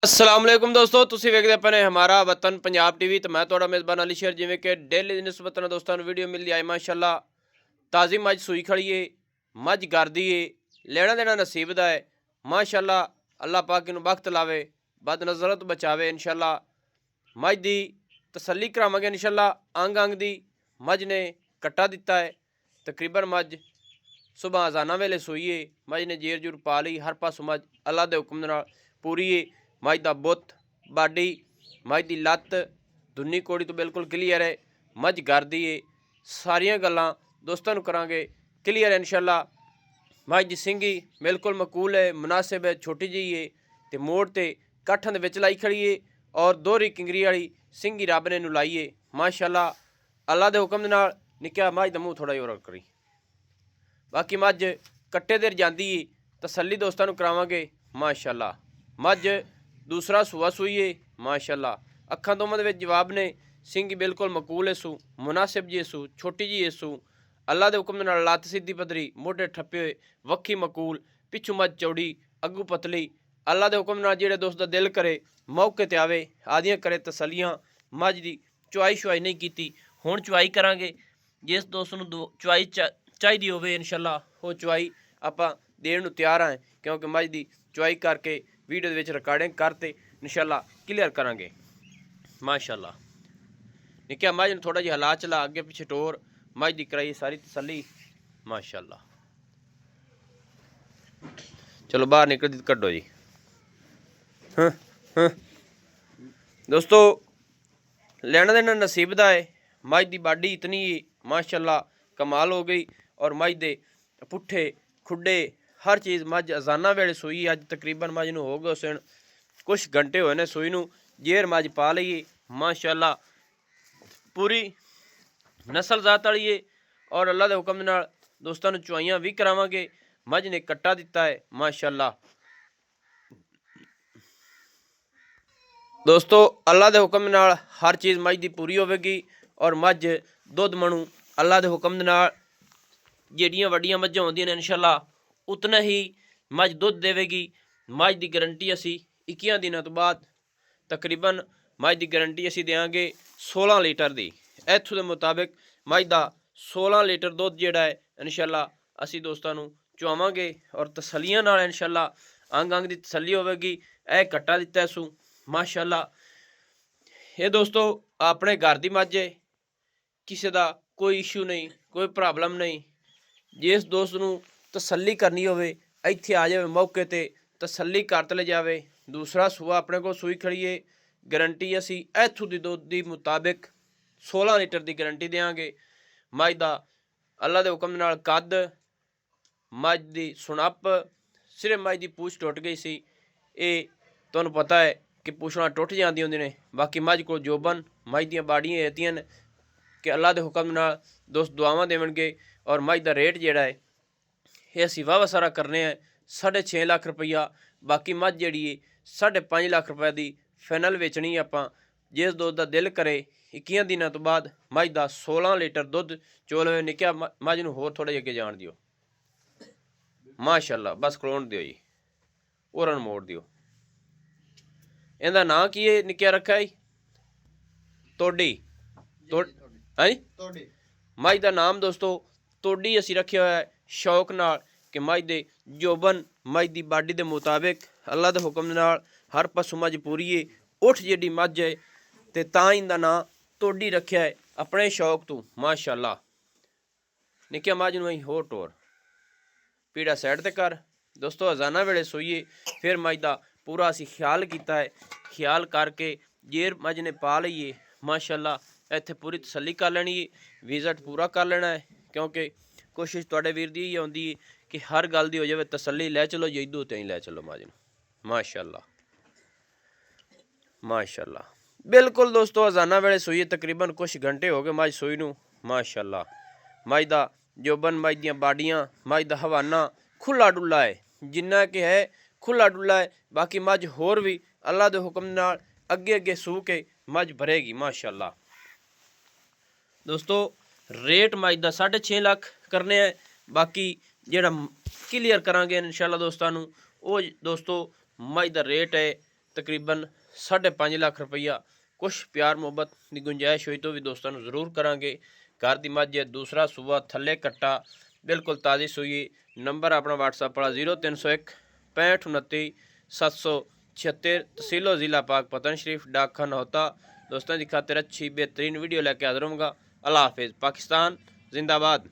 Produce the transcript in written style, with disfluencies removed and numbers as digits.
अस्सलाम वालेकुम दोस्तों, तुसीं वेखदे पए हमारा वतन पंजाब टीवी तो मैं तुहाडा मेज़बान अली शेर। जिवें कि डेली दी निस्बत नाल दोस्तां नूं वीडियो मिलदी आई माशाअल्लाह ताज़ी मझ सूई खड़ी है, मझ गर्दी है, लेना देना नसीब दा है माशाअल्लाह। अल्लाह पाक इनूं बख्त लावे, बद नज़र तो बचावे इंशाअल्लाह। मझ दी तसल्ली करावांगे इंशाअल्लाह। अंग अंग दी मझ ने कट्टा दिता है, तकरीबन मझ सुबह अजाना वेले सूई है। मझ ने जेर जूर पा ली, हर पासों मझ अल्लाह दे हुक्म नाल पूरी है। मझ दा बुत बाडी, मझ दी लत्त दुन्नी कोड़ी तो बिल्कुल क्लीयर है, मझ गर्दी है, सारियां गल्लां दोस्तां नूं करांगे क्लीयर है इंशाअल्लाह। मझ दी सिंगी बिल्कुल मकूल है, मुनासिब है, छोटी जी है ते मोड़ ते काठां दे विच लाई खड़ी है और दोहरी किंगरी वाली सिंगी रब ने नूं लाई है माशाअल्लाह। अल्लाह दे हुक्म दे नाल निक्का मझ दा मूँह थोड़ा जिहा और करी। बाकी मझ कट्टे देर जांदी है, तसल्ली दोस्तां नूं करावांगे माशाअल्लाह। मझ दूसरा सूआ सूई है माशाअल्लाह। अखां दोवां दे विच जवाब ने, सिंगी बिल्कुल मकूल है सू, मुनासिब जी सू, छोटी जी है सू। अल्लाह दे हुक्म नाल लत्त सीधी पदरी, मोढे ठप्पे होए, वक्खी मकूल, पिछू मझ चौड़ी, अग्गू पतली। अल्लाह दे हुक्म नाल जेहड़े दोस्त दा दिल करे मौके ते आवे, आदियां करे तसलियां। मझ दी चुआई शुआई नहीं कीती, हुण चुआई करांगे। जिस दोस्त नूं चुआई चाहिदी होवे इंशाअल्लाह वो चुआई आपां देण नूं तैयार हां, क्योंकि मझ दी चुआई करके वीडियो दे विच रिकॉर्डिंग करते इंशाअल्लाह क्लीयर करांगे माशाअल्लाह। निक्का मझ नूं थोड़ा जिहा हला चला, अगे पिछे टोर, मझ दी कराई सारी तसल्ली माशाअल्लाह। चलो बाहर निकल दी कड्डो जी। हाँ हाँ दोस्तों, लेना देना नसीब दा है। मझ दी बाडी इतनी माशाअल्लाह कमाल हो गई और मझ दे पुट्ठे खुड्डे हर चीज़ मझ अजाना वेले सूई। अज तकरीबन मझ नूं हो गए उस कुछ घंटे होए ने सूई नूं। जेर मझ पा लई माशाअल्लाह, पूरी नस्ल जात वाली है और अल्लाह दे हुक्म नाल दोस्तां नूं चुआइयां भी करावांगे। मझ ने कट्टा दिता है माशाअल्लाह। दोस्तों अल्लाह दे हुक्म नाल हर चीज़ मझ दी पूरी होवेगी और मझ दुध मणु अल्लाह दे हुक्म नाल जेहड़ियां वड्डियां मझां होंदियां ने इंशाअल्लाह उतना ही मझ दुध देवेगी। मझ दी गारंटी असी 21 दिनों तो बाद तकरीबन मझ की गारंटी असी देंगे 16 लीटर की। इत्थों के मुताबिक मझ का 16 लीटर दुध जोड़ा है इंशाअल्लाह असी दोस्तों को चुआवांगे और तसलियां नाल इंशाअल्लाह अंग अंग की तसली होगी। यह कट्टा दिता सू माशाअल्लाह। ये दोस्तों अपने घर की मझ है, किसी का कोई इशू नहीं, कोई प्रॉब्लम नहीं। जिस दोस्त को तसली करनी हो इत्थे आ जाए मौके ते तसली कर ले जाए। दूसरा सूआ अपने को सूई खड़ी है, गारंटी असी इत्थों की दुध के मुताबिक 16 लीटर की गारंटी देंगे। मझ का अल्लाह के हुक्म नाल कद, मझ की सुनप, सिर्फ मझ की पूछ टुट गई सी। ये तुहानूं पता है कि पूछना टुट जाती होंदी ने। बाकी मझ को जोबन मझ दी बाड़ियां ऐतियां ने कि अल्लाह के हुक्म नाल दोस्त दुआवां देवणगे। और मझ का रेट जोड़ा है ये असी वाह सारा करने 6.5 लाख रुपया। बाकी मझ जी 5.5 लाख रुपए की फाइनल वेचनी आपां। जिस दोस्त का दिल करे 21 दिनों तो बाद मझ का 16 लीटर दुध चोल हुए। निक्या मझ नूं होर थोड़ा जिहा अगे जाण दिओ माशाअल्लाह। बस खलोण दिओ जी, होर मोड़ दिओ। इहदा नां की है निक्या रखा जी? तोडी हाँ जी, मझ का नाम दोस्तों तोडी असी रखा हुआ है शौक नाल कि मझ दे जोबन मझ की बाडी के मुताबिक अल्लाह के हुक्म नाल हर पशु मझ पूरी है। उठ जेडी मझ है तो तां इनका नां तोडी रखा है अपने शौक तो माशाअल्लाह। निक्या मझ नूं असीं होर टोर पीड़ा साइड ते कर। दोस्तों अजाना वेले सोईए फिर मझ का पूरा असी ख्याल किया है। ख्याल करके जेर मझ ने पा लीए माशाअल्लाह। इत्थे पूरी तसली कर लेनी है, विजिट पूरा कर लेना है, क्योंकि कोशिश तुहाडे वीर दी आउंदी है कि हर गल दी हो जाए तसली। लै चलो जी इदू ते लै चलो मझ नूं माशाअल्लाह माशाअल्लाह। बिल्कुल दोस्तों अजाना वेले सोईए तकरीबन कुछ घंटे हो गए मझ सोई नूं माशाअल्लाह। मझ का जोबन मझ दी बाडियां मझ का हवाना खुला डुला है, जिन्ना कि है खुला डुला है। बाकी मझ होर भी अल्लाह के हुक्म नाल अगे अगे सूह के मझ भरेगी माशाअल्लाह। दोस्तों रेट मझ का 6.5 लाख करने हैं। बाकी जोड़ा क्लीयर करांगे इंशाअल्लाह दोस्तों वो दोस्तों मझ का रेट है तकरीबन 5.5 ਲੱਖ रुपया कुछ प्यार मुहब्बत की गुंजाइश हुई तो भी दोस्तों जरूर करांगे। घर की मझ है, दूसरा सूबा थले कट्टा, बिल्कुल ताज़ी सूई। नंबर अपना WhatsApp वाला 0301 65 29 776, तहसीलो ज़िला पाक पतन शरीफ, डाक खाना होता। दोस्तों की खातिर अच्छी बेहतरीन वीडियो लेके हाजिर होऊंगा। अल्लाह हाफिज़। पाकिस्तान जिंदाबाद।